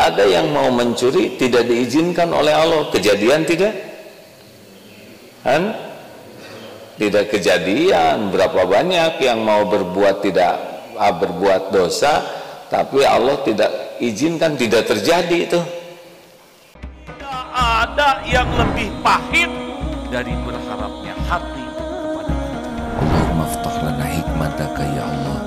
ada yang mau mencuri tidak diizinkan oleh Allah. Kejadian tidak? Kan? Tidak kejadian. Berapa banyak yang mau berbuat berbuat dosa, tapi Allah tidak izinkan, tidak terjadi itu. Tidak ada yang lebih pahit dari berharapnya hati kepada Allah. Allahumma aftah lana hikmataka ya Allah.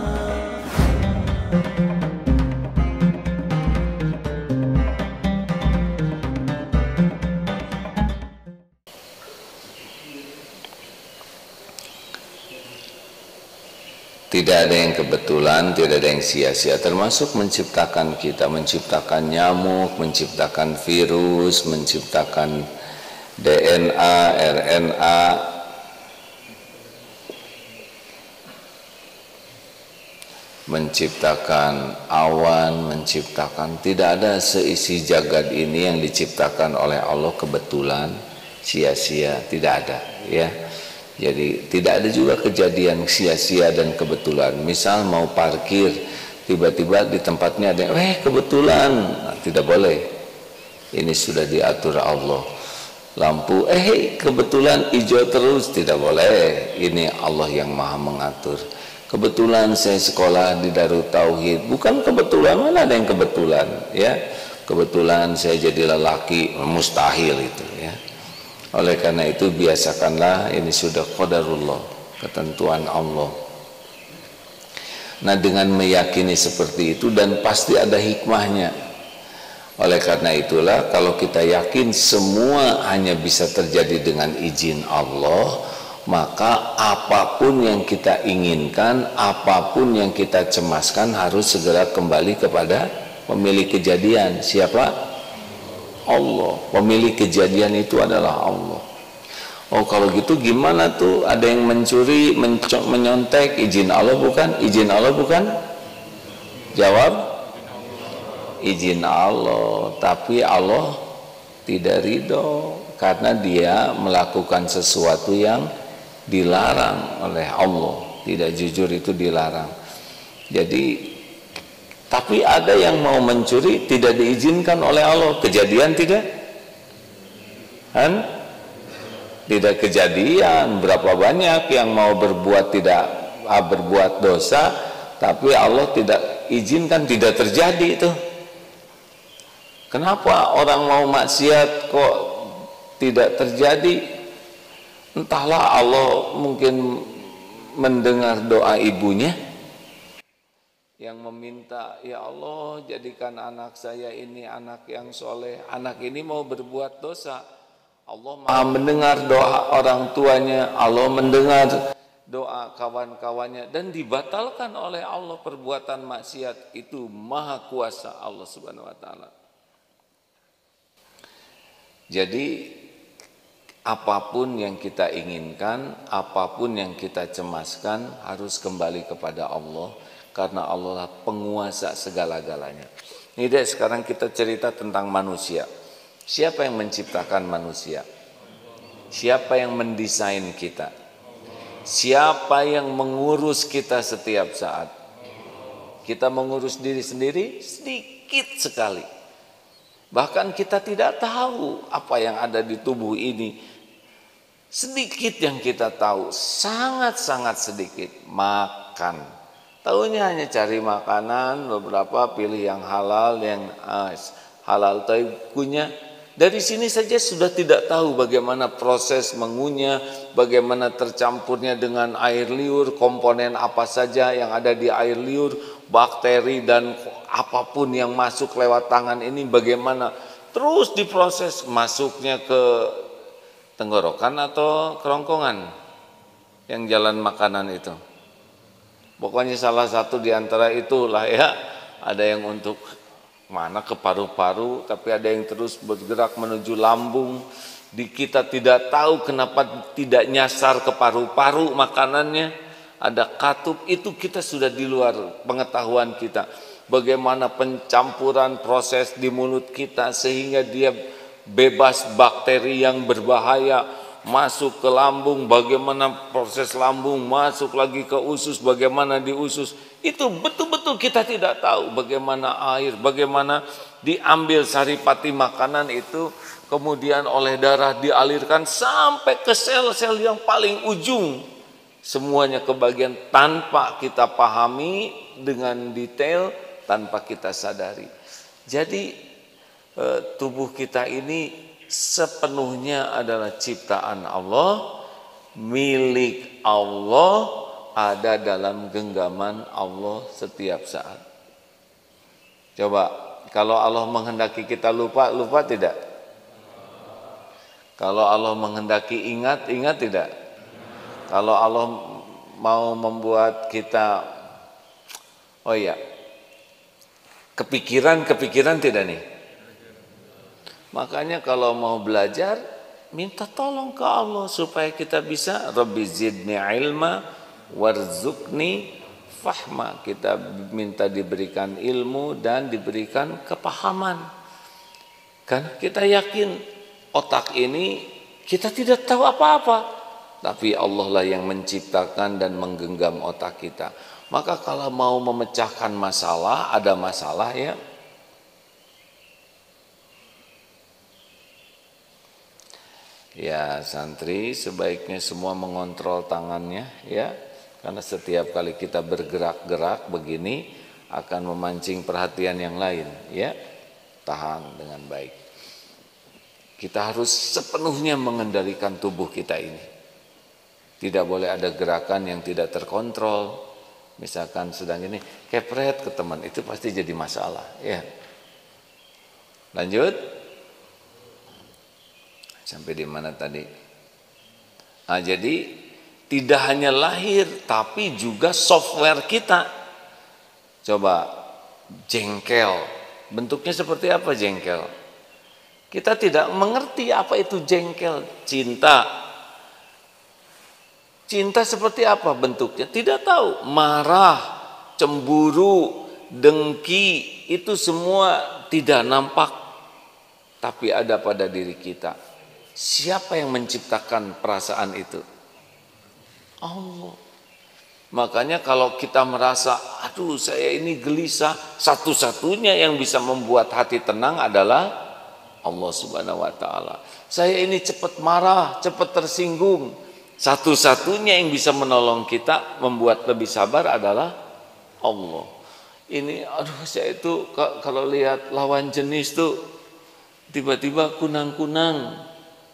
Tidak ada yang kebetulan, tidak ada yang sia-sia, termasuk menciptakan kita, menciptakan nyamuk, menciptakan virus, menciptakan DNA, RNA, menciptakan awan, menciptakan, tidak ada seisi jagad ini yang diciptakan oleh Allah kebetulan, sia-sia, tidak ada, ya. Jadi tidak ada juga kejadian sia-sia dan kebetulan. Misal mau parkir, tiba-tiba di tempatnya ada kebetulan, nah, tidak boleh. Ini sudah diatur Allah. Lampu kebetulan hijau terus, tidak boleh. Ini Allah yang maha mengatur. Kebetulan saya sekolah di Darut Tauhid, bukan kebetulan, mana ada yang kebetulan, ya. Kebetulan saya jadi lelaki, mustahil itu, ya. Oleh karena itu biasakanlah, ini sudah qadarullah, ketentuan Allah. Nah, dengan meyakini seperti itu, dan pasti ada hikmahnya. Oleh karena itulah, kalau kita yakin semua hanya bisa terjadi dengan izin Allah, maka apapun yang kita inginkan, apapun yang kita cemaskan harus segera kembali kepada pemilik kejadian. Siapa? Allah. Pemilik kejadian itu adalah Allah. Oh, kalau gitu gimana tuh? Ada yang mencuri, menyontek, izin Allah bukan? Izin Allah bukan? Jawab, izin Allah. Tapi Allah tidak ridho karena dia melakukan sesuatu yang dilarang oleh Allah. Tidak jujur itu dilarang. Jadi tapi ada yang mau mencuri tidak diizinkan oleh Allah. Kejadian tidak? Kan? Tidak kejadian. Berapa banyak yang mau berbuat berbuat dosa, tapi Allah tidak izinkan, tidak terjadi itu. Kenapa orang mau maksiat kok tidak terjadi? Entahlah, Allah mungkin mendengar doa ibunya yang meminta, ya Allah jadikan anak saya ini anak yang soleh. Anak ini mau berbuat dosa, Allah maha mendengar doa orang tuanya, Allah mendengar doa kawan-kawannya, dan dibatalkan oleh Allah perbuatan maksiat itu. Maha kuasa Allah subhanahu wa ta'ala. Jadi apapun yang kita inginkan, apapun yang kita cemaskan harus kembali kepada Allah, karena Allah lah penguasa segala-galanya. Ini deh, sekarang kita cerita tentang manusia. Siapa yang menciptakan manusia? Siapa yang mendesain kita? Siapa yang mengurus kita setiap saat? Kita mengurus diri sendiri sedikit sekali. Bahkan kita tidak tahu apa yang ada di tubuh ini. Sedikit yang kita tahu, sangat-sangat sedikit. Makan. Tahunya hanya cari makanan, beberapa pilih yang halal, yang halal punya. Dari sini saja sudah tidak tahu bagaimana proses mengunyah, bagaimana tercampurnya dengan air liur, komponen apa saja yang ada di air liur, bakteri dan apapun yang masuk lewat tangan ini, bagaimana terus diproses masuknya ke tenggorokan atau kerongkongan yang jalan makanan itu. Pokoknya salah satu di antara itulah, ya. Ada yang untuk mana ke paru-paru, tapi ada yang terus bergerak menuju lambung. Di kita tidak tahu kenapa tidak nyasar ke paru-paru makanannya. Ada katup, itu kita sudah di luar pengetahuan kita. Bagaimana pencampuran proses di mulut kita sehingga dia bebas bakteri yang berbahaya masuk ke lambung, bagaimana proses lambung masuk lagi ke usus, bagaimana di usus, itu betul-betul kita tidak tahu. Bagaimana air, bagaimana diambil saripati makanan itu, kemudian oleh darah dialirkan sampai ke sel-sel yang paling ujung, semuanya kebagian tanpa kita pahami dengan detail, tanpa kita sadari. Jadi tubuh kita ini sepenuhnya adalah ciptaan Allah, milik Allah, ada dalam genggaman Allah setiap saat. Coba, kalau Allah menghendaki kita lupa, lupa tidak? Kalau Allah menghendaki ingat, ingat tidak? Kalau Allah mau membuat kita, oh iya, kepikiran tidak nih? Makanya kalau mau belajar, minta tolong ke Allah supaya kita bisa Rabbi zidni ilma warzuqni fahma. Kita minta diberikan ilmu dan diberikan kepahaman. Karena kita yakin otak ini kita tidak tahu apa-apa, tapi Allah lah yang menciptakan dan menggenggam otak kita. Maka kalau mau memecahkan masalah, ada masalah ya, ya santri sebaiknya semua mengontrol tangannya ya, karena setiap kali kita bergerak-gerak begini akan memancing perhatian yang lain ya. Tahan dengan baik. Kita harus sepenuhnya mengendalikan tubuh kita ini. Tidak boleh ada gerakan yang tidak terkontrol. Misalkan sedang ini kepret ke teman, itu pasti jadi masalah ya. Lanjut. Sampai di mana tadi? Nah, jadi tidak hanya lahir tapi juga software kita. Coba jengkel, bentuknya seperti apa jengkel? Kita tidak mengerti apa itu jengkel. Cinta seperti apa bentuknya? Tidak tahu. Marah, cemburu, dengki, itu semua tidak nampak tapi ada pada diri kita. Siapa yang menciptakan perasaan itu? Allah. Makanya kalau kita merasa, aduh saya ini gelisah, satu-satunya yang bisa membuat hati tenang adalah Allah Subhanahu wa Ta'ala. Saya ini cepat marah, cepat tersinggung, satu-satunya yang bisa menolong kita membuat lebih sabar adalah Allah. Ini aduh saya itu kalau lihat lawan jenis tuh tiba-tiba kunang-kunang.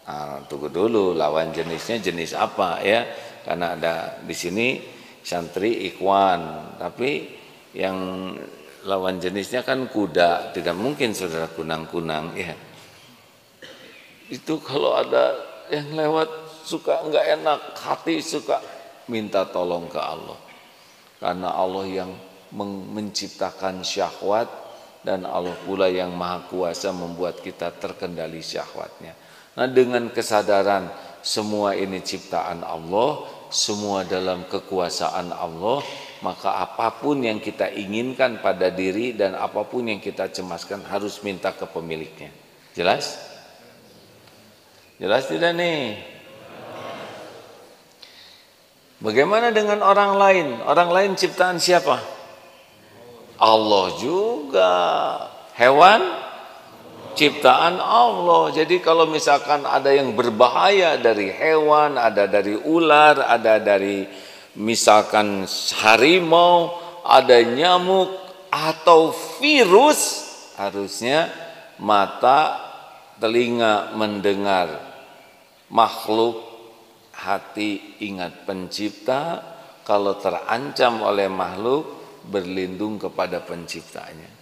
Nah, tunggu dulu, lawan jenisnya jenis apa ya? Karena ada di sini santri ikhwan, tapi yang lawan jenisnya kan kuda, tidak mungkin saudara kunang-kunang ya. Itu kalau ada yang lewat suka enggak enak hati, suka minta tolong ke Allah. Karena Allah yang menciptakan syahwat dan Allah pula yang maha kuasa membuat kita terkendali syahwatnya. Nah, dengan kesadaran semua ini ciptaan Allah, semua dalam kekuasaan Allah, maka apapun yang kita inginkan pada diri dan apapun yang kita cemaskan harus minta ke pemiliknya. Jelas? Jelas tidak nih? Bagaimana dengan orang lain? Orang lain ciptaan siapa? Allah juga. Hewan? Ciptaan Allah. Jadi kalau misalkan ada yang berbahaya dari hewan, ada dari ular, ada dari misalkan harimau, ada nyamuk atau virus, harusnya mata, telinga mendengar, makhluk, hati ingat pencipta. Kalau terancam oleh makhluk, berlindung kepada penciptanya.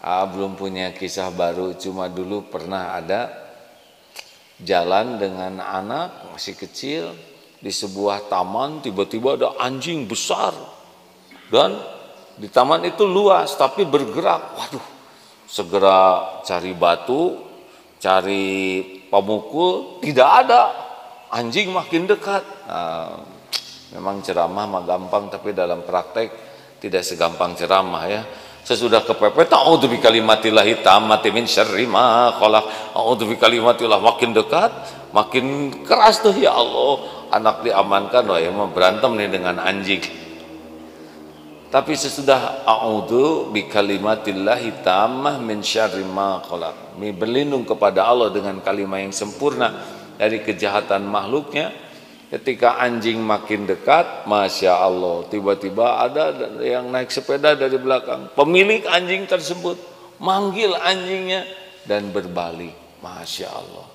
Belum punya kisah baru, cuma dulu pernah ada jalan dengan anak masih kecil di sebuah taman, tiba-tiba ada anjing besar dan di taman itu luas tapi bergerak. Waduh, segera cari batu, cari pemukul, tidak ada, anjing makin dekat. Nah, memang ceramah mah gampang tapi dalam praktek tidak segampang ceramah ya. Sesudah kepepet, a'udzu bikalimatillahi tammati min syarri ma khalaq, a'udzu bikalimatillah, makin dekat, makin keras tuh, ya Allah, anak diamankan, wah ya berantem nih dengan anjing. Tapi sesudah a'udzu bikalimatillahi tammah min syarri ma khalaq, berlindung kepada Allah dengan kalimat yang sempurna dari kejahatan makhluknya. Ketika anjing makin dekat, Masya Allah, tiba-tiba ada yang naik sepeda dari belakang. Pemilik anjing tersebut manggil anjingnya dan berbalik. Masya Allah.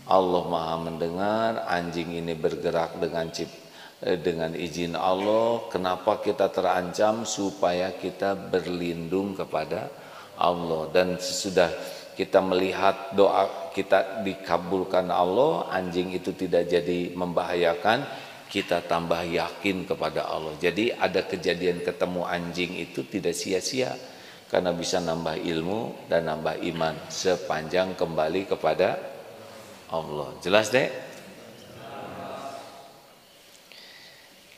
Allah Maha mendengar, anjing ini bergerak dengan izin Allah. Kenapa kita terancam? Supaya kita berlindung kepada Allah. Dan sesudah kita melihat doa kita dikabulkan Allah, anjing itu tidak jadi membahayakan, kita tambah yakin kepada Allah. Jadi ada kejadian ketemu anjing itu tidak sia-sia, karena bisa nambah ilmu dan nambah iman sepanjang kembali kepada Allah. Jelas deh?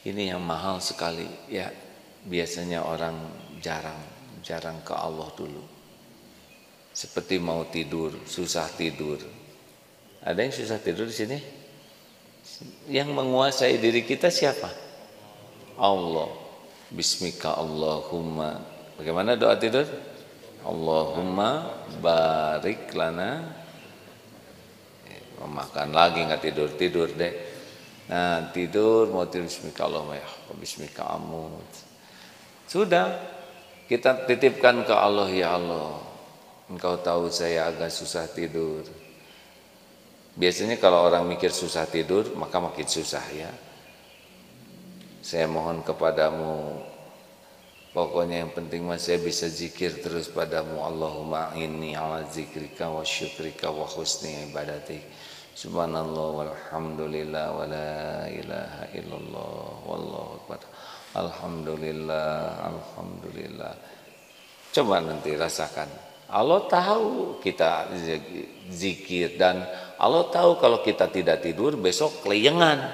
Ini yang mahal sekali ya. Biasanya orang jarang ke Allah dulu. Seperti mau tidur, susah tidur. Ada yang susah tidur di sini? Yang menguasai diri kita siapa? Allah. Bismika Allahumma. Bagaimana doa tidur? Allahumma barik lana. Makan lagi nggak tidur deh. Nah tidur mau tidur Bismika Allahumma ya Bismika amut. Sudah kita titipkan ke Allah, ya Allah, Engkau tahu saya agak susah tidur. Biasanya kalau orang mikir susah tidur, maka makin susah ya. Saya mohon kepadamu, pokoknya yang penting mas saya bisa zikir terus padamu. Allahumma inni ala zikrika wa syukrika wa husni ibadatik. Subhanallah walhamdulillah wa la ilaha illallah wallahu akbar. Alhamdulillah, alhamdulillah. Coba nanti rasakan. Allah tahu kita zikir, dan Allah tahu kalau kita tidak tidur besok kelayangan,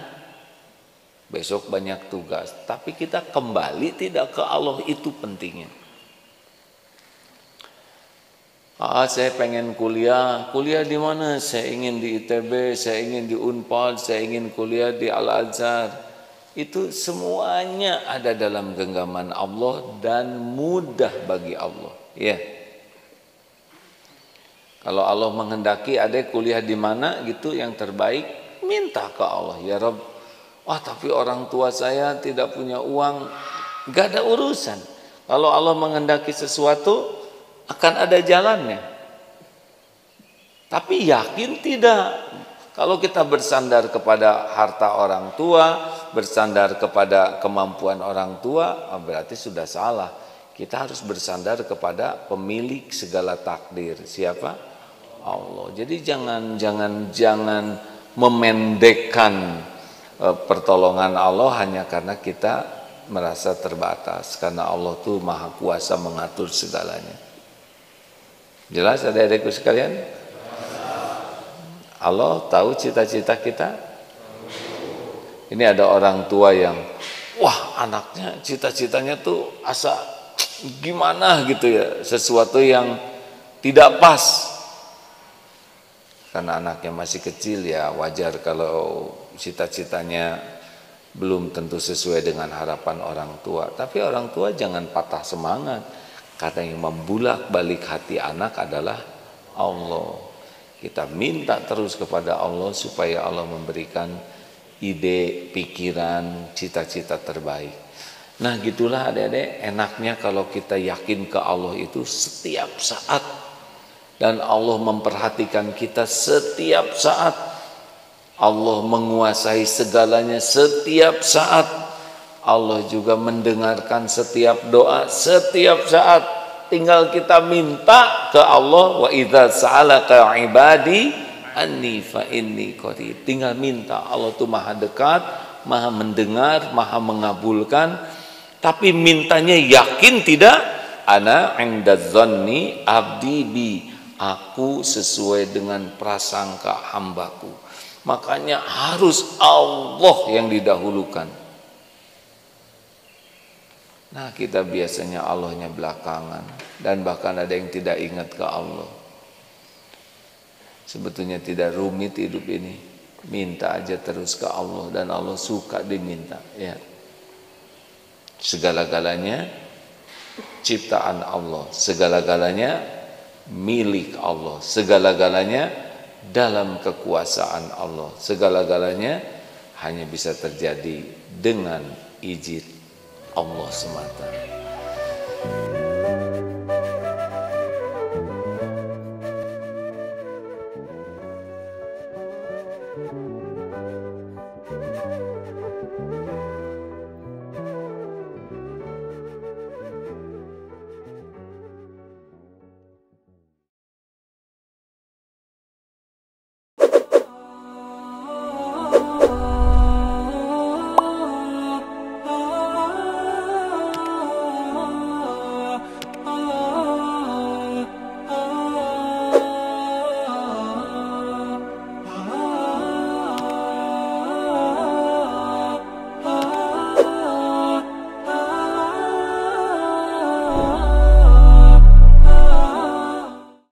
besok banyak tugas, tapi kita kembali tidak ke Allah, itu pentingnya. Saya pengen kuliah di mana? Saya ingin di ITB, saya ingin di Unpad, saya ingin kuliah di Al-Azhar. Itu semuanya ada dalam genggaman Allah dan mudah bagi Allah. Ya. Kalau Allah menghendaki ada kuliah di mana gitu yang terbaik, minta ke Allah, ya Rabb. Wah, tapi orang tua saya tidak punya uang, gak ada urusan. Kalau Allah menghendaki sesuatu akan ada jalannya. Tapi yakin tidak. Kalau kita bersandar kepada harta orang tua, bersandar kepada kemampuan orang tua, berarti sudah salah. Kita harus bersandar kepada pemilik segala takdir. Siapa? Allah. Jadi jangan memendekkan pertolongan Allah hanya karena kita merasa terbatas, karena Allah tuh maha kuasa mengatur segalanya. Jelas adik-adikku sekalian? Allah tahu cita-cita kita. Ini ada orang tua yang wah anaknya cita-citanya tuh asa gimana gitu ya, sesuatu yang tidak pas. Karena anaknya masih kecil ya wajar kalau cita-citanya belum tentu sesuai dengan harapan orang tua. Tapi orang tua jangan patah semangat, karena yang membulak-balik hati anak adalah Allah. Kita minta terus kepada Allah supaya Allah memberikan ide, pikiran, cita-cita terbaik. Nah gitulah adik-adik, enaknya kalau kita yakin ke Allah itu setiap saat. Dan Allah memperhatikan kita setiap saat. Allah menguasai segalanya setiap saat. Allah juga mendengarkan setiap doa setiap saat. Tinggal kita minta ke Allah. Wa idza sa'alaka ibadi anni fa inni qarib. Tinggal minta. Allah itu maha dekat, maha mendengar, maha mengabulkan. Tapi mintanya yakin tidak? Ana 'inda dzanni abdi bi. Aku sesuai dengan prasangka hambaku. Makanya harus Allah yang didahulukan. Nah kita biasanya Allahnya belakangan. Dan bahkan ada yang tidak ingat ke Allah. Sebetulnya tidak rumit hidup ini. Minta aja terus ke Allah. Dan Allah suka diminta ya. Segala-galanya ciptaan Allah, segala-galanya milik Allah, segala-galanya dalam kekuasaan Allah, segala-galanya hanya bisa terjadi dengan izin Allah semata.